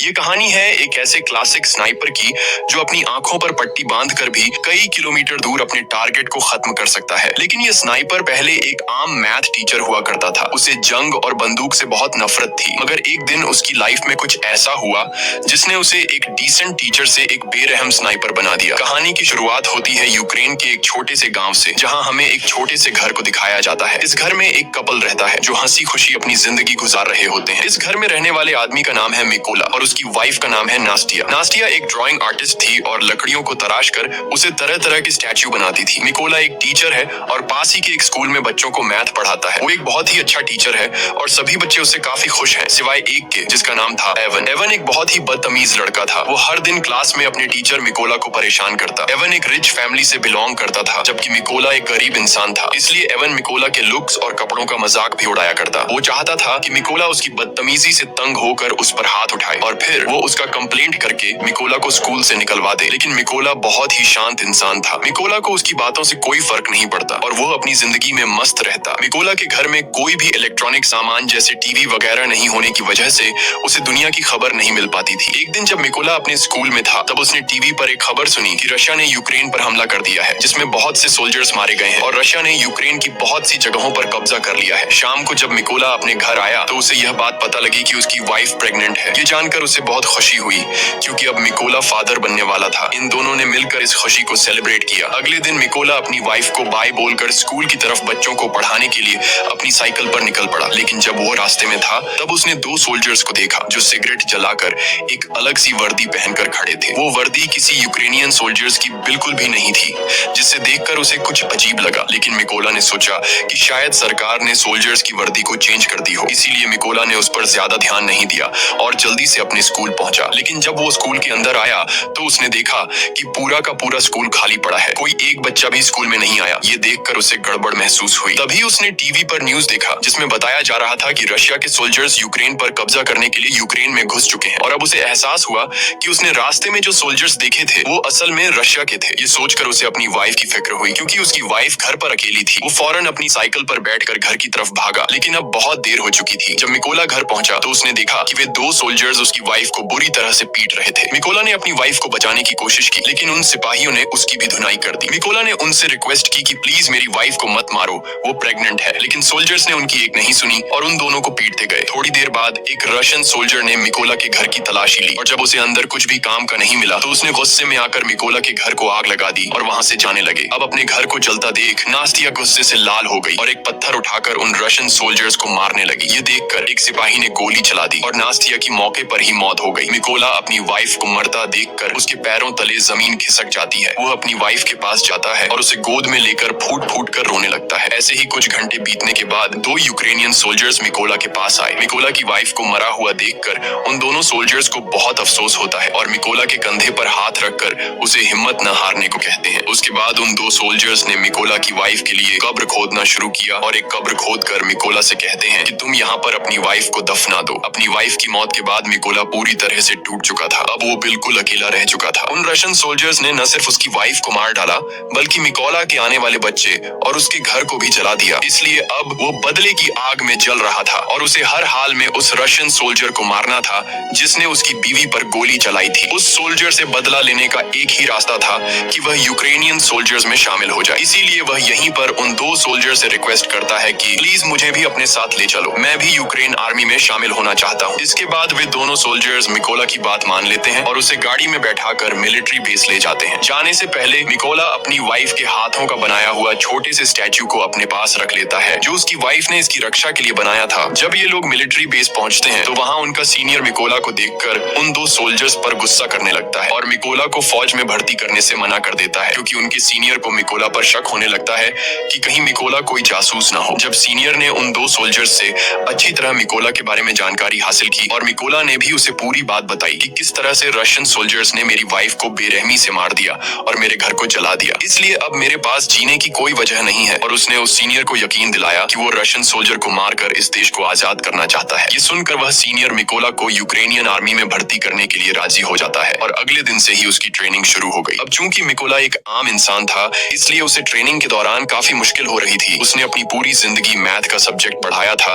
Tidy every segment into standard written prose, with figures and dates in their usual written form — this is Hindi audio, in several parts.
ये कहानी है एक ऐसे क्लासिक स्नाइपर की जो अपनी आंखों पर पट्टी बांधकर भी कई किलोमीटर दूर अपने टारगेट को खत्म कर सकता है। लेकिन ये स्नाइपर पहले एक आम मैथ टीचर हुआ करता था। उसे जंग और बंदूक से बहुत नफरत थी, मगर एक दिन उसकी लाइफ में कुछ ऐसा हुआ जिसने उसे एक डिसेंट टीचर से एक बेरहम स्नाइपर बना दिया। कहानी की शुरुआत होती है यूक्रेन के एक छोटे से गांव से, जहां हमें एक छोटे से घर को दिखाया जाता है। इस घर में एक कपल रहता है जो हंसी खुशी अपनी जिंदगी गुजार रहे होते हैं। इस घर में रहने वाले आदमी का नाम है मिकोला और उसकी वाइफ का नाम है नास्टिया। नास्टिया एक ड्राइंग आर्टिस्ट थी और लकड़ियों को तराश कर उसे तरह तरह की स्टैच्यू बनाती थी। मिकोला एक टीचर है और पास ही के एक स्कूल में बच्चों को मैथ पढ़ाता है। वो एक बहुत ही अच्छा टीचर है और सभी बच्चे उससे काफी खुश हैं, सिवाय एक के जिसका नाम था एवन। एवन एक बहुत ही बदतमीज लड़का था। वो हर दिन क्लास में अपने टीचर मिकोला को परेशान करता। एवन एक रिच फैमिली से बिलोंग करता था, जबकि मिकोला एक गरीब इंसान था। इसलिए एवन मिकोला के लुक्स और कपड़ों का मजाक भी उड़ाया करता। वो चाहता था कि मिकोला उसकी बदतमीजी से तंग होकर उस पर हाथ उठाए और फिर वो उसका कंप्लेंट करके मिकोला को स्कूल से निकलवा दे। लेकिन मिकोला बहुत ही शांत इंसान था। मिकोला को उसकी बातों से कोई फर्क नहीं पड़ता और वो अपनी जिंदगी में मस्त रहता। मिकोला के घर में कोई भी इलेक्ट्रॉनिक सामान जैसे टीवी वगैरह नहीं होने की वजह से उसे दुनिया की खबर नहीं मिल पाती थी। एक दिन जब मिकोला अपने स्कूल में था, तब उसने टीवी पर एक खबर सुनी कि रशिया ने यूक्रेन पर हमला कर दिया है, जिसमें बहुत से सोल्जर्स मारे गए हैं और रशिया ने यूक्रेन की बहुत सी जगहों पर कब्जा कर लिया है। शाम को जब मिकोला अपने घर आया तो उसे यह बात पता लगी कि उसकी वाइफ प्रेग्नेंट है। ये जानकर उसे बहुत खुशी हुई क्योंकि अब मिकोला फादर बनने वाला था। इन दोनों ने मिलकर इस खुशी को सेलिब्रेट किया। अगले दिन मिकोला अपनी वाइफ को बाय बोलकर स्कूल की तरफ बच्चों को पढ़ाने के लिए अपनी साइकिल पर निकल पड़ा। लेकिन जब वो रास्ते में था तब उसने दो सोल्जर्स को देखा जो सिगरेट जलाकर एक अलग सी वर्दी पहनकर खड़े थे। वो वर्दी किसी यूक्रेनियन सोल्जर्स की बिल्कुल भी नहीं थी, जिससे देखकर उसे कुछ अजीब लगा। लेकिन मिकोला ने सोचा कि शायद सरकार ने सोल्जर्स की वर्दी को चेंज कर दी हो, इसीलिए मिकोला ने उस पर ज्यादा ध्यान नहीं दिया और जल्दी से अपने स्कूल पहुंचा। लेकिन जब वो स्कूल के अंदर आया तो उसने देखा कि पूरा का पूरा स्कूल खाली पड़ा है। कोई एक बच्चा भी स्कूल में नहीं आया। ये देखकर उसे गड़बड़ महसूस हुई। तभी उसने टीवी पर न्यूज देखा जिसमें बताया जा रहा था कि रशिया के सोल्जर्स यूक्रेन पर कब्जा करने के लिए यूक्रेन में घुस चुके हैं। और अब उसे एहसास हुआ कि उसने रास्ते में जो सोल्जर्स देखे थे वो असल में रशिया के थे। ये सोचकर उसे अपनी वाइफ की फिक्र हुई, क्योंकि उसकी वाइफ घर पर अकेली थी। वो फौरन अपनी साइकिल पर बैठकर घर की तरफ भागा, लेकिन अब बहुत देर हो चुकी थी। जब मिकोला घर पहुंचा तो उसने देखा कि वे दो सोल्जर्स उसकी वाइफ को बुरी तरह से पीट रहे थे। मिकोला ने अपनी वाइफ को बचाने की कोशिश की, लेकिन उन सिपाहियों ने उसकी भी धुनाई कर दी। मिकोला ने उनसे रिक्वेस्ट की कि प्लीज मेरी वाइफ को मत मारो, वो प्रेग्नेंट है। लेकिन सोल्जर्स ने उनकी एक नहीं सुनी और उन दोनों को पीटते गए। थोड़ी देर बाद एक रशियन सोल्जर ने मिकोला के घर की तलाशी ली और जब उसे अंदर कुछ भी काम का नहीं मिला तो उसने गुस्से में आकर मिकोला के घर को आग लगा दी और वहां से जाने लगे। अब अपने घर को जलता देख नास्टिया गुस्से से लाल हो गई और एक पत्थर उठाकर उन रशियन सोल्जर्स को मारने लगी। ये देखकर एक सिपाही ने गोली चला दी और नास्टिया की मौके पर ही मौत हो गई। मिकोला अपनी वाइफ को मरता देखकर उसके पैरों तले जमीन खिसक जाती है। वो अपनी वाइफ के पास जाता है और उसे गोद में लेकर फूट फूट कर रोने लगता है। ऐसे ही कुछ घंटे बीतने के बाद दो यूक्रेनियन सोल्जर्स मिकोला के पास आए। मिकोला की वाइफ को मरा हुआ देखकर उन दोनों सोल्जर्स को बहुत अफसोस होता है और मिकोला के कंधे पर हाथ रखकर उसे हिम्मत न हारने को कहते हैं। उसके बाद उन दो सोल्जर्स ने मिकोला की वाइफ के लिए कब्र खोदना शुरू किया और एक कब्र खोदकर मिकोला से कहते हैं कि तुम यहाँ पर अपनी वाइफ को दफना दो। अपनी वाइफ की मौत के बाद मिकोला पूरी तरह से टूट चुका था। अब वो बिल्कुल अकेला रह चुका था। उन रशियन सोल्जर्स ने न सिर्फ उसकी वाइफ को मार डाला बल्कि मिकोला के आने वाले बच्चे और उसके घर को भी जला दिया। इसलिए अब वो बदले की आग में जल रहा था और उसे हर हाल में उस रशियन सोल्जर को मारना था जिसने उसकी बीवी पर गोली चलाई थी। उस सोल्जर से बदला लेने का एक ही रास्ता था कि वह यूक्रेनियन सोल्जर्स में शामिल हो जाए। इसीलिए वह यहीं पर उन दो सोल्जर से रिक्वेस्ट करता है कि प्लीज मुझे भी अपने साथ ले चलो, मैं भी यूक्रेन आर्मी में शामिल होना चाहता हूँ। इसके बाद वे दोनों सोल्जर्स मिकोला की बात मान लेते हैं और उसे गाड़ी में बैठाकर मिलिट्री बेस ले जाते हैं। जाने से पहले मिकोला अपनी वाइफ के हाथों का बनाया हुआ छोटे से स्टैच्यू को अपने पास रख लेता है जो उसकी वाइफ ने इसकी रक्षा के लिए बनाया था। जब ये लोग मिलिट्री बेस पहुंचते हैं तो वहाँ उनका सीनियर मिकोला को देखकर उन दो सोल्जर्स पर गुस्सा करने लगता है और मिकोला को फौज में भर्ती करने से मना कर देता है, क्योंकि उनके सीनियर को मिकोला पर शक होने लगता है कि कहीं मिकोला कोई जासूस ना हो। जब सीनियर ने उन दो सोल्जर्स से अच्छी तरह मिकोला के बारे में जानकारी हासिल की और मिकोला ने भी उसे पूरी बात बताई कि किस तरह से रशियन सोल्जर्स ने मेरी वाइफ को बेरहमी से मार दिया और मेरे घर को जला दिया, इसलिए अब मेरे पास जीने की कोई वजह नहीं है। और उसने उस सीनियर को यकीन दिलाया कि वो रशियन सोल्जर को मारकर इस देश को आजाद करना चाहता है। ये सुनकर वह सीनियर मिकोला को यूक्रेनियन आर्मी में भर्ती करने के लिए राजी हो जाता है और अगले दिन से ही उसकी ट्रेनिंग शुरू हो गई। अब चूंकि मिकोला एक आम इंसान था, इसलिए उसे ट्रेनिंग के दौरान काफी मुश्किल हो रही थी। उसने अपनी पूरी जिंदगी मैथ का सब्जेक्ट पढ़ाया था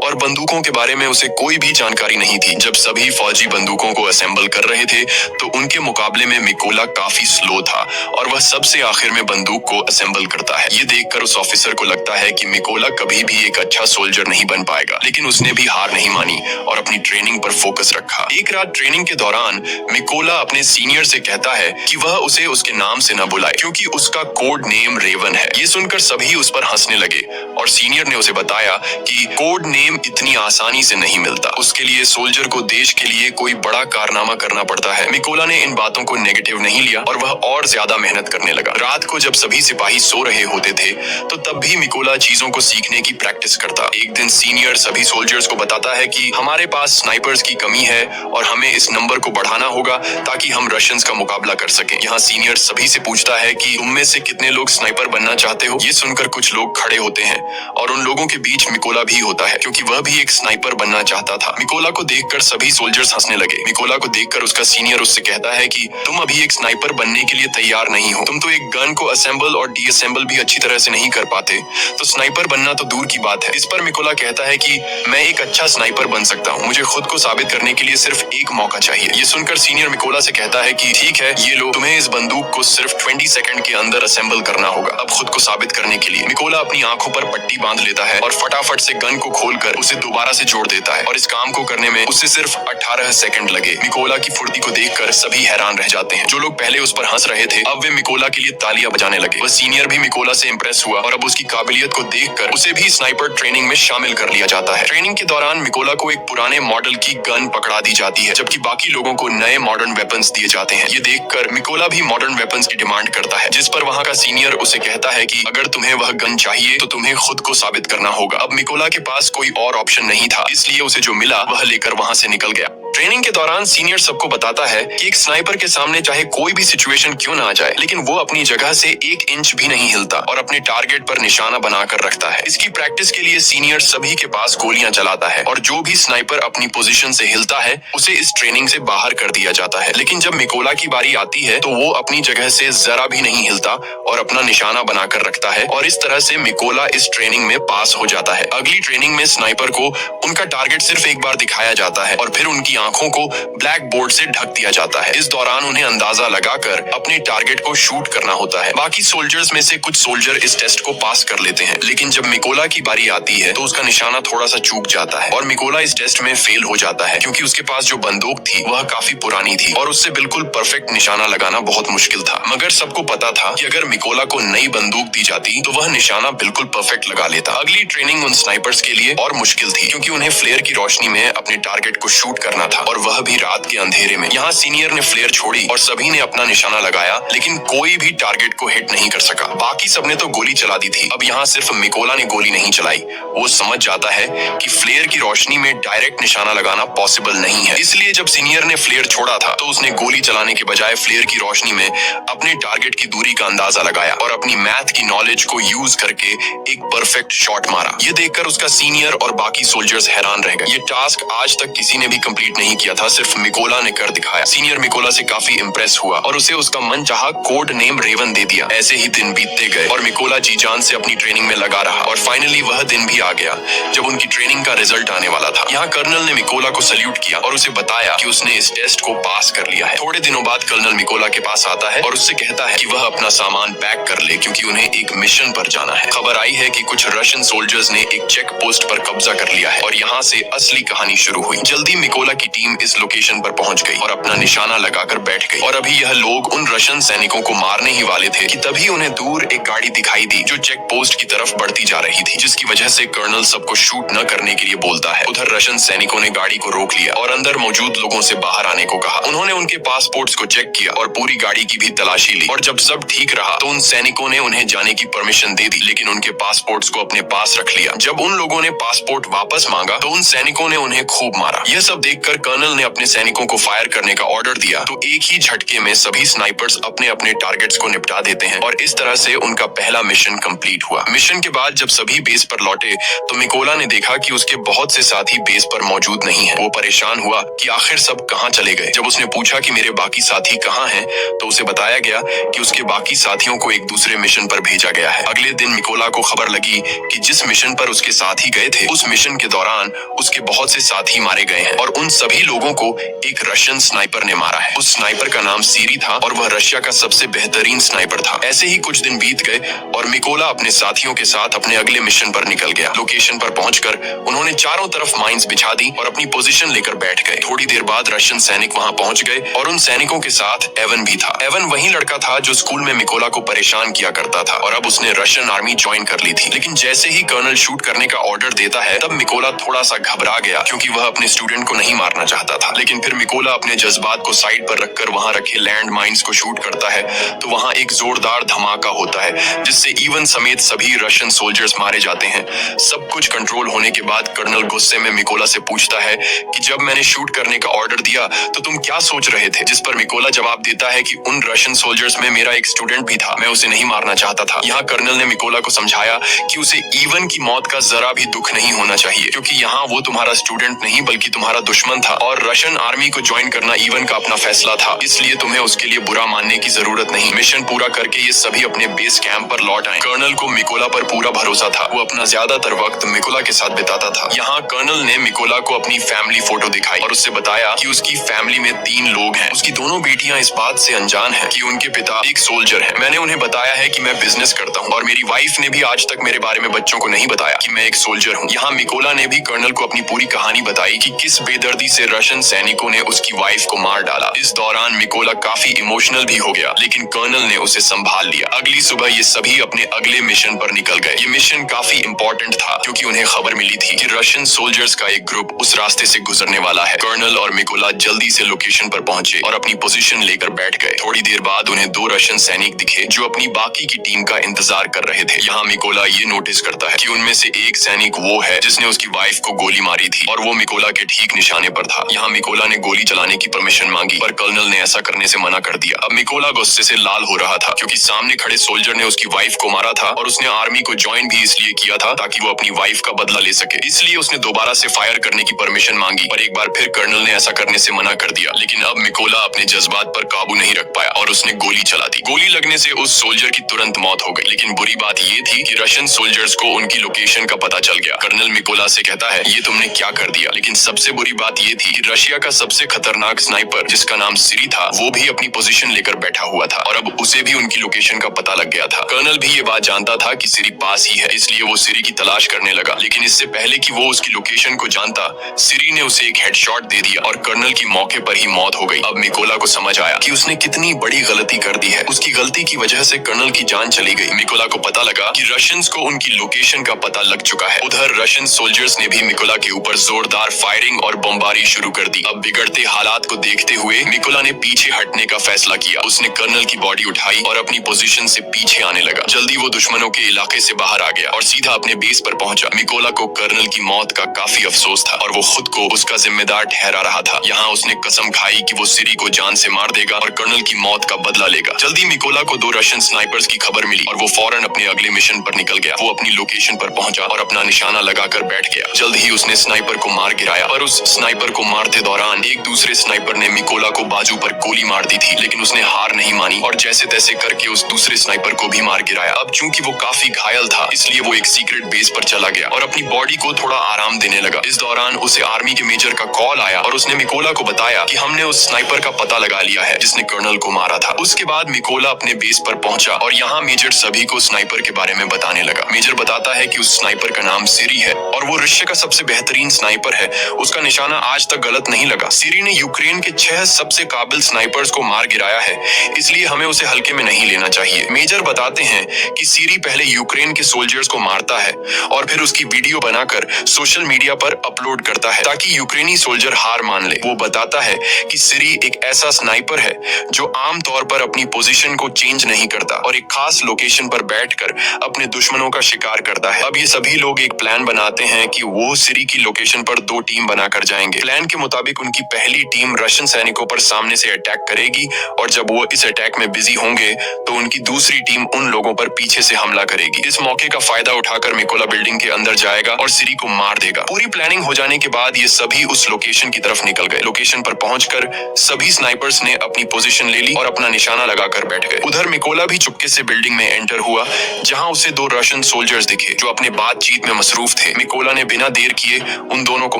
और बंदूकों के बारे में उसे कोई भी जानकारी नहीं थी। जब सभी फौजी बंदूकों को असेंबल कर रहे थे तो उनके मुकाबले में मिकोला काफी स्लो था और वह सबसे आखिर में बंदूक को असेंबल करता है। ये देखकर उस ऑफिसर को लगता है कि मिकोला कभी भी एक अच्छा सोल्जर नहीं बन पाएगा, लेकिन उसने भी हार नहीं मानी और अपनी ट्रेनिंग पर फोकस रखा। एक रात ट्रेनिंग के दौरान मिकोला अपने सीनियर से कहता है कि वह उसे उसके नाम से न बुलाए क्योंकि उसका कोड नेम रेवन है। ये सुनकर सभी उस पर हंसने लगे और सीनियर ने उसे बताया कि कोड नेम इतनी आसानी से नहीं मिलता, उसके लिए सोल्जर को देश के लिए कोई बड़ा कारनामा करना पड़ता है। मिकोला ने इन बातों को नेगेटिव नहीं लिया और वह और ज्यादा मेहनत करने लगा। रात को जब सभी सिपाही सो रहे होते थे तो तब भी मिकोला चीजों को सीखने की प्रैक्टिस करता। एक दिन सीनियर सभी सोल्जर्स को बताता है कि हमारे पास स्नाइपर्स की कमी है और हमें इस नंबर को बढ़ाना होगा ताकि हम रशियंस का मुकाबला कर सकें। यहाँ सीनियर सभी से पूछता है कि तुम में से कितने लोग स्नाइपर बनना चाहते हो। ये सुनकर कुछ लोग खड़े होते हैं और उन लोगों के बीच मिकोला भी होता है क्योंकि वह भी एक स्नाइपर बनना चाहता था। मिकोला को देखकर सभी सोल्जर्स हंसने लगे। मिकोला को देखकर उसका सीनियर उससे कहता है कि तुम अभी एक स्नाइपर बनने के लिए तैयार नहीं हो, तुम तो एक गन को असेंबल और डीअसेंबल भी अच्छी तरह से नहीं कर पाते, तो स्नाइपर बनना तो दूर की बात है। इस पर मिकोला कहता है कि मैं एक अच्छा स्नाइपर बन सकता हूँ, मुझे खुद को साबित करने के लिए सिर्फ एक मौका चाहिए। ये सुनकर सीनियर मिकोला से कहता है कि ठीक है, ये लो, तुम्हें इस बंदूक को सिर्फ 20 सेकंड के अंदर असेंबल करना होगा। अब खुद को साबित करने के लिए मिकोला अपनी आंखों पर पट्टी बांध लेता है और फटाफट से गन को खोलकर उसे दोबारा से जोड़ देता है और इस काम को करने में उसे सिर्फ 18 सेकंड लगे। मिकोला की फुर्ती को देखकर सभी हैरान रह जाते हैं। जो लोग पहले उस पर हंस रहे थे अब वे मिकोला के लिए तालियां बजाने लगे। वह सीनियर भी मिकोला से इंप्रेस हुआ और अब उसकी काबिलियत को देखकर उसे भी स्नाइपर ट्रेनिंग में शामिल कर लिया जाता है। ट्रेनिंग के दौरान मिकोला को एक पुराने मॉडल की गन पकड़ा दी जाती है जबकि बाकी लोगों को नए मॉडर्न वेपन्स दिए जाते हैं। ये देखकर मिकोला भी मॉडर्न वेपन्स की डिमांड करता है, जिस पर वहाँ का सीनियर उसे कहता है कि अगर तुम्हें वह गन चाहिए तो तुम्हें खुद को साबित करना होगा। अब मिकोला के पास कोई और ऑप्शन नहीं था, इसलिए उसे जो मिला वह लेकर वहाँ से निकल गया। ट्रेनिंग के दौरान सीनियर सबको बताता है कि एक स्नाइपर के सामने चाहे कोई भी सिचुएशन क्यों ना आ जाए, लेकिन वो अपनी जगह से 1 इंच भी नहीं हिलता और अपने टारगेट पर निशाना बनाकर रखता है। इसकी प्रैक्टिस के लिए सीनियर सभी के पास गोलियां चलाता है और जो भी स्नाइपर अपनी पोजीशन से हिलता है उसे इस ट्रेनिंग से बाहर कर दिया जाता है। लेकिन जब मिकोला की बारी आती है तो वो अपनी जगह से जरा भी नहीं हिलता और अपना निशाना बनाकर रखता है और इस तरह से मिकोला इस ट्रेनिंग में पास हो जाता है। अगली ट्रेनिंग में स्नाइपर को उनका टारगेट सिर्फ एक बार दिखाया जाता है और फिर उनकी आंखों को ब्लैक बोर्ड से ढक दिया जाता है। इस दौरान उन्हें अंदाजा लगाकर अपने टारगेट को शूट करना होता है। बाकी सोल्जर्स में से कुछ सोल्जर इस टेस्ट को पास कर लेते हैं, लेकिन जब मिकोला की बारी आती है तो उसका निशाना थोड़ा सा चूक जाता है और मिकोला इस टेस्ट में फेल हो जाता है क्योंकि उसके पास जो बंदूक थी वह काफी पुरानी थी और उससे बिल्कुल परफेक्ट निशाना लगाना बहुत मुश्किल था। मगर सबको पता था कि अगर मिकोला को नई बंदूक दी जाती तो वह निशाना बिल्कुल परफेक्ट लगा लेता। अगली ट्रेनिंग उन स्नाइपर्स के लिए और मुश्किल थी क्योंकि उन्हें फ्लेयर की रोशनी में अपने टारगेट को शूट करना था और वह भी रात के अंधेरे में। यहाँ सीनियर ने फ्लेयर छोड़ी और सभी ने अपना निशाना लगाया, लेकिन कोई भी टारगेट को हिट नहीं कर सका। बाकी सबने तो गोली चला दी थी। अब यहाँ सिर्फ मिकोला ने गोली नहीं चलाई। वो समझ जाता है कि फ्लेयर की रोशनी में डायरेक्ट निशाना लगाना पॉसिबल नहीं है, इसलिए जब सीनियर ने फ्लेयर छोड़ा था तो उसने गोली चलाने के बजाय फ्लेयर की रोशनी में अपने टारगेट की दूरी का अंदाजा लगाया और अपनी मैथ की नॉलेज को यूज करके एक परफेक्ट शॉट मारा। ये देखकर उसका सीनियर और बाकी सोल्जर्स हैरान रह गए। ये टास्क आज तक किसी ने भी कंप्लीट नहीं किया था, सिर्फ मिकोला ने कर दिखाया। सीनियर मिकोला से काफी इंप्रेस हुआ और उसे उसका मनचाहा कोड नेम रेवन दे दिया। ऐसे ही दिन बीतते गए और मिकोला जी जान से अपनी ट्रेनिंग में लगा रहा और फाइनली वह दिन भी आ गया जब उनकी ट्रेनिंग का रिजल्ट आने वाला था। यहाँ कर्नल ने मिकोला को सल्यूट किया और उसे बताया कि उसने इस टेस्ट को पास कर लिया है। थोड़े दिनों बाद कर्नल मिकोला के पास आता है और उससे कहता है कि वह अपना सामान पैक कर ले क्योंकि उन्हें एक मिशन पर जाना है। खबर आई है कि कुछ रशियन सोल्जर्स ने एक चेक पोस्ट पर कब्जा कर लिया है और यहाँ से असली कहानी शुरू हुई। जल्दी मिकोला की टीम इस लोकेशन पर पहुंच गई और अपना निशाना लगाकर बैठ गई और अभी यह लोग उन रशियन सैनिकों को मारने ही वाले थे कि तभी उन्हें दूर एक गाड़ी दिखाई दी जो चेक पोस्ट की तरफ बढ़ती जा रही थी, जिसकी वजह से कर्नल सबको शूट न करने के लिए बोलता है। उधर रशियन सैनिकों ने गाड़ी को रोक लिया और अंदर मौजूद लोगों से बाहर आने को कहा। उन्होंने उनके पासपोर्ट्स को चेक किया और पूरी गाड़ी की भी तलाशी ली और जब सब ठीक रहा तो उन सैनिकों ने उन्हें जाने की परमिशन दे दी, लेकिन उनके पासपोर्ट्स को अपने पास रख लिया। जब उन लोगों ने पासपोर्ट वापस मांगा तो उन सैनिकों ने उन्हें खूब मारा। यह सब देखकर अगर कर्नल ने अपने सैनिकों को फायर करने का ऑर्डर दिया तो एक ही झटके में सभी स्नाइपर्स अपने अपने टारगेट्स को निपटा देते हैं और इस तरह से उनका पहला मिशन कंप्लीट हुआ। मिशन के बाद जब सभी बेस पर लौटे तो मिकोला ने देखा कि उसके बहुत से साथी बेस पर मौजूद नहीं हैं। वो परेशान हुआ कि आखिर सब कहाँ चले गए। जब उसने पूछा कि मेरे बाकी साथी कहाँ हैं, तो उसे बताया गया कि उसके बाकी साथियों को एक दूसरे मिशन पर भेजा गया है। अगले दिन मिकोला को खबर लगी कि जिस मिशन पर उसके साथी गए थे उस मिशन के दौरान उसके बहुत से साथी मारे गए हैं और उन सभी लोगों को एक रशियन स्नाइपर ने मारा है। उस स्नाइपर का नाम सीरी था और वह रशिया का सबसे बेहतरीन स्नाइपर था। ऐसे ही कुछ दिन बीत गए और मिकोला अपने साथियों के साथ अपने अगले मिशन पर निकल गया। लोकेशन पर पहुंचकर उन्होंने चारों तरफ माइंस बिछा दी और अपनी पोजीशन लेकर बैठ गए। थोड़ी देर बाद रशियन सैनिक वहां पहुंच गए और उन सैनिकों के साथ एवन भी था। एवन वही लड़का था जो स्कूल में मिकोला को परेशान किया करता था और अब उसने रशियन आर्मी ज्वाइन कर ली थी। लेकिन जैसे ही कर्नल शूट करने का ऑर्डर देता है तब मिकोला थोड़ा सा घबरा गया क्योंकि वह अपने स्टूडेंट को नहीं मारना चाहता था। लेकिन फिर मिकोला अपने जज्बात को साइड पर रखकर वहां रखे लैंड माइंस को शूट करता है तो वहां एक जोरदार धमाका होता है जिससे इवन समेत सभी रशियन सोल्जर्स मारे जाते हैं। सब कुछ कंट्रोल होने के बाद कर्नल गुस्से में मिकोला से पूछता है कि जब मैंने शूट करने का ऑर्डर दिया तो तुम क्या सोच रहे थे। जिस पर मिकोला जवाब देता है कि उन रशियन सोल्जर्स में मेरा एक स्टूडेंट भी था, मैं उसे नहीं मारना चाहता था। यहाँ कर्नल ने मिकोला को समझाया कि उसे इवन की मौत का जरा भी दुख नहीं होना चाहिए क्योंकि यहाँ वो तुम्हारा स्टूडेंट नहीं बल्कि तुम्हारा दुश्मन था और रशियन आर्मी को ज्वाइन करना इवन का अपना फैसला था, इसलिए तुम्हें उसके लिए बुरा मानने की जरूरत नहीं। मिशन पूरा करके ये सभी अपने बेस कैंप पर लौट आए। कर्नल को मिकोला पर पूरा भरोसा था। वो अपना ज्यादातर वक्त मिकोला के साथ बिताता था। यहाँ कर्नल ने मिकोला को अपनी फैमिली फोटो दिखाई और उससे बताया कि उसकी फैमिली में 3 लोग हैं। उसकी दोनों बेटियां इस बात से अनजान हैं कि उनके पिता एक सोल्जर हैं। मैंने उन्हें बताया है कि मैं बिजनेस करता हूँ और मेरी वाइफ ने भी आज तक मेरे बारे में बच्चों को नहीं बताया कि मैं एक सोल्जर हूँ। यहाँ मिकोला ने भी कर्नल को अपनी पूरी कहानी बताई कि किस बेदर्दी से रशियन सैनिकों ने उसकी वाइफ को मार डाला। इस दौरान मिकोला काफी इमोशनल भी हो गया लेकिन कर्नल ने उसे संभाल लिया। अगली सुबह ये सभी अपने अगले मिशन पर निकल गए। ये मिशन काफी इंपॉर्टेंट था क्योंकि उन्हें खबर मिली थी कि रशियन सोल्जर्स का एक ग्रुप उस रास्ते से गुजरने वाला है। कर्नल और मिकोला जल्दी से लोकेशन पर पहुंचे और अपनी पोजीशन लेकर बैठ गए। थोड़ी देर बाद उन्हें 2 रशियन सैनिक दिखे जो अपनी बाकी की टीम का इंतजार कर रहे थे। यहाँ मिकोला ये नोटिस करता है कि उनमें से एक सैनिक वो है जिसने उसकी वाइफ को गोली मारी थी और वो मिकोला के ठीक निशाने पर था। यहाँ मिकोला ने गोली चलाने की परमिशन मांगी पर कर्नल ने ऐसा करने से मना कर दिया। अब मिकोला गुस्से से लाल हो रहा था क्योंकि सामने खड़े सोल्जर ने उसकी वाइफ को मारा था और उसने आर्मी को ज्वाइन भी इसलिए किया था ताकि वो अपनी वाइफ का बदला ले सके। इसलिए उसने दोबारा से फायर करने की परमिशन मांगी पर एक बार फिर कर्नल ने ऐसा करने से मना कर दिया। लेकिन अब मिकोला अपने जज्बात पर काबू नहीं रख पाया और उसने गोली चला दी। गोली लगने से उस सोल्जर की तुरंत मौत हो गई। लेकिन बुरी बात ये थी कि रशियन सोल्जर्स को उनकी लोकेशन का पता चल गया। कर्नल मिकोला से कहता है ये तुमने क्या कर दिया। लेकिन सबसे बुरी बात ये थी कि रशिया का सबसे खतरनाक स्नाइपर जिसका नाम सीरी था वो भी अपनी पोजीशन लेकर बैठा हुआ था और अब उसे भी उनकी लोकेशन का पता लग गया था। कर्नल भी ये बात जानता था कि सीरी पास ही है, इसलिए वो सीरी की तलाश करने लगा। लेकिन इससे पहले कि वो उसकी लोकेशन को जानता सीरी ने उसे एक हेडशॉट दे दिया और कर्नल की मौके पर ही मौत हो गई। अब मिकोला को समझ आया कि उसने कितनी बड़ी गलती कर दी है। उसकी गलती की वजह से कर्नल की जान चली गई। मिकोला को पता लगा कि रशियंस को उनकी लोकेशन का पता लग चुका है। उधर रशियन सोल्जर्स ने भी मिकोला के ऊपर जोरदार फायरिंग और बमबारी शुरू कर दी। अब बिगड़ते हालात को देखते हुए मिकोला ने पीछे हटने का फैसला किया। उसने कर्नल की बॉडी उठाई और अपनी पोजीशन से पीछे आने लगा। जल्दी वो दुश्मनों के इलाके से बाहर आ गया और सीधा अपने बेस पर पहुंचा। मिकोला को कर्नल की मौत का काफी अफसोस था और वो खुद को उसका जिम्मेदार ठहरा रहा था। यहाँ उसने कसम खाई कि वो सीरी को जान से मार देगा और कर्नल की मौत का बदला लेगा। जल्दी मिकोला को 2 रशियन स्नाइपर्स की खबर मिली और वो फौरन अपने अगले मिशन पर निकल गया। वो अपनी लोकेशन पर पहुंचा और अपना निशाना लगाकर बैठ गया। जल्द ही उसने स्नाइपर को मार गिराया पर उस स्नाइपर को मारते दौरान एक दूसरे स्नाइपर ने मिकोला को बाजू पर गोली मार दी थी। लेकिन उसने हार नहीं मानी और जैसे तैसे करके उस दूसरे स्नाइपर को भी मार गिराया। अब चूंकि वो काफी घायल था इसलिए वो एक सीक्रेट बेस पर चला गया और अपनी बॉडी को थोड़ा आराम देने लगा। इस दौरान उसे आर्मी के मेजर का कॉल आया और उसने मिकोला को बताया कि हमने उस स्नाइपर का पता लगा लिया है जिसने कर्नल को मारा था। उसके बाद मिकोला अपने बेस पर पहुंचा और यहाँ मेजर सभी को स्नाइपर के बारे में बताने लगा। मेजर बताता है कि उस स्नाइपर का नाम सीरी है और वो रशिया का सबसे बेहतरीन स्नाइपर है। उसका निशाना आज तक गलत नहीं लगा। सीरी ने यूक्रेन के 6 सबसे काबिल स्नाइपर्स को मार गिराया है, इसलिए हमें उसे हल्के में नहीं लेना चाहिए। मेजर बताते हैं कि सीरी पहले यूक्रेन के सोल्जर्स को मारता है और फिर उसकी वीडियो बनाकर सोशल मीडिया पर अपलोड करता है ताकि यूक्रेनी सोल्जर हार मान ले। वो बताता है कि सीरी एक ऐसा स्नाइपर है जो आमतौर पर अपनी पोजीशन को चेंज नहीं करता और एक खास लोकेशन पर बैठकर अपने दुश्मनों का शिकार करता है। अब ये सभी लोग एक प्लान बनाते हैं कि वो सीरी की लोकेशन पर 2 टीम बनाकर जाएंगे। प्लान के मुताबिक उनकी पहली टीम रशियन सैनिकों पर सामने से अटैक करेगी और जब वो इस अटैक में बिजी होंगे तो उनकी दूसरी टीम उन लोगों पर पीछे से हमला करेगी। इस मौके का फायदा उठाकर मिकोला बिल्डिंग के अंदर जाएगा और सिरी को मार देगा। पूरी प्लानिंग हो जाने के बाद ये सभी उस लोकेशन की तरफ निकल गए। लोकेशन पर पहुंचकर सभी स्नाइपर्स ने अपनी पोजीशन ले ली और अपना निशाना लगाकर बैठ गए। उधर मिकोला भी चुपके से बिल्डिंग में एंटर हुआ, जहां उसे दो रशियन सोल्जर्स दिखे जो अपने बातचीत में मसरूफ थे। मिकोला ने बिना देर किए उन दोनों को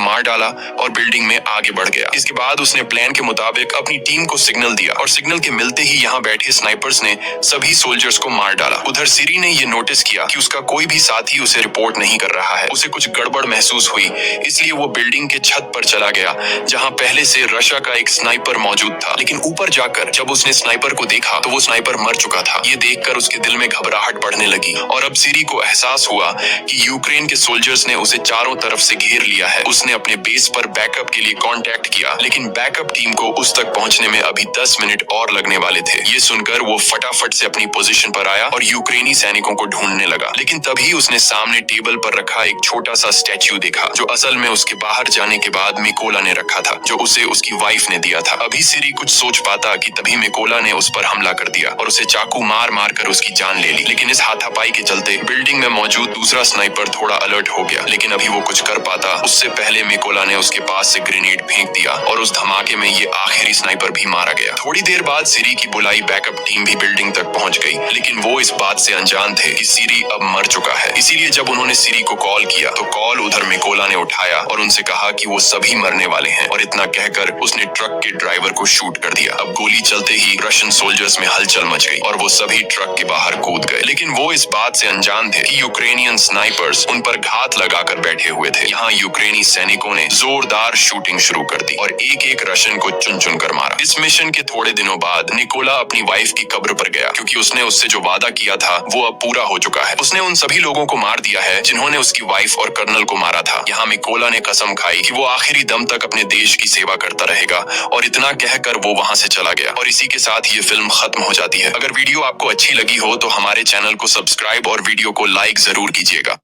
मार डाला और बिल्डिंग में आगे बढ़ गया। इसके बाद उसने प्लान के मुताबिक अपनी टीम को सिग्नल दिया और सिग्नल के मिलते ही यहाँ बैठे स्नाइपर्स ने सभी सोल्जर्स को मार डाला। उधर सिरी ने ये नोटिस किया कि उसका कोई भी साथी उसे रिपोर्ट नहीं कर रहा है। उसे कुछ गड़बड़ महसूस हुई, इसलिए वो बिल्डिंग के छत पर चला गया जहाँ पहले से रशिया का एक स्नाइपर मौजूद था। लेकिन ऊपर जाकर जब उसने स्नाइपर को देखा तो वो स्नाइपर मर चुका था। ये देखकर उसके दिल में घबराहट बढ़ने लगी और अब सिरी को एहसास हुआ कि यूक्रेन के सोल्जर्स ने उसे चारों तरफ से घेर लिया है। उसने अपने बेस पर बैकअप के लिए कांटेक्ट किया, लेकिन बैकअप टीम को उस तक पहुंचने में अभी 10 मिनट और लगने वाले थे। ये सुनकर वो फटाफट से अपनी पोजीशन पर आया और यूक्रेनी सैनिकों को ढूंढने लगा। लेकिन तभी उसने सामने टेबल पर रखा एक छोटा सा स्टैच्यू देखा जो असल में उसके बाहर जाने के बाद मिकोला ने रखा था, जो उसे उसकी वाइफ ने दिया था। अभी सिरी कुछ सोच पाता कि तभी मिकोला ने उस पर हमला कर दिया और उसे चाकू मार मार कर उसकी जान ले ली। लेकिन इस हाथापाई के चलते बिल्डिंग में मौजूद दूसरा स्नाइपर थोड़ा अलर्ट हो गया, लेकिन अभी वो कुछ कर पाता उससे पहले मिकोला ने उसके पास से ग्रेनेड फेंक दिया और उस धमाके में ये आखिरी स्नाइपर भी मारा गया। थोड़ी देर बाद सिरी की बुलाई बैकअप टीम भी बिल्डिंग तक पहुंच गई, लेकिन वो इस बात से अनजान थे कि सिरी अब मर चुका है। इसीलिए जब उन्होंने सिरी को कॉल किया तो कॉल उधर मिकोला ने उठाया और उनसे कहा कि वो सभी मरने वाले हैं और इतना कहकर उसने ट्रक के ड्राइवर को शूट कर दिया। अब गोली चलते ही रशियन सोल्जर्स में हलचल मच गई और वो सभी ट्रक के बाहर कूद गए। लेकिन वो इस बात से अनजान थे कि यूक्रेनियन स्नाइपर्स उन पर घात लगाकर बैठे हुए थे। यहाँ यूक्रेनी सैनिकों ने जोरदार शूटिंग शुरू कर दी और एक एक रशियन को चुन चुन कर मारा। इस मिशन के थोड़े दिनों बाद निकोला अपनी वाइफ की कब्र पर गया, क्योंकि उसने उससे जो वादा किया था वो अब पूरा हो चुका है। उसने उन सभी लोगों को मार दिया है जिन्होंने उसकी वाइफ और कर्नल को मारा था। यहाँ मिकोला ने कसम खाई कि वो आखिरी दम तक अपने देश की सेवा करता रहेगा और इतना कहकर वो वहाँ से चला गया। और इसी के साथ ये फिल्म खत्म हो जाती है। अगर वीडियो आपको अच्छी लगी हो तो हमारे चैनल को सब्सक्राइब और वीडियो को लाइक जरूर कीजिएगा।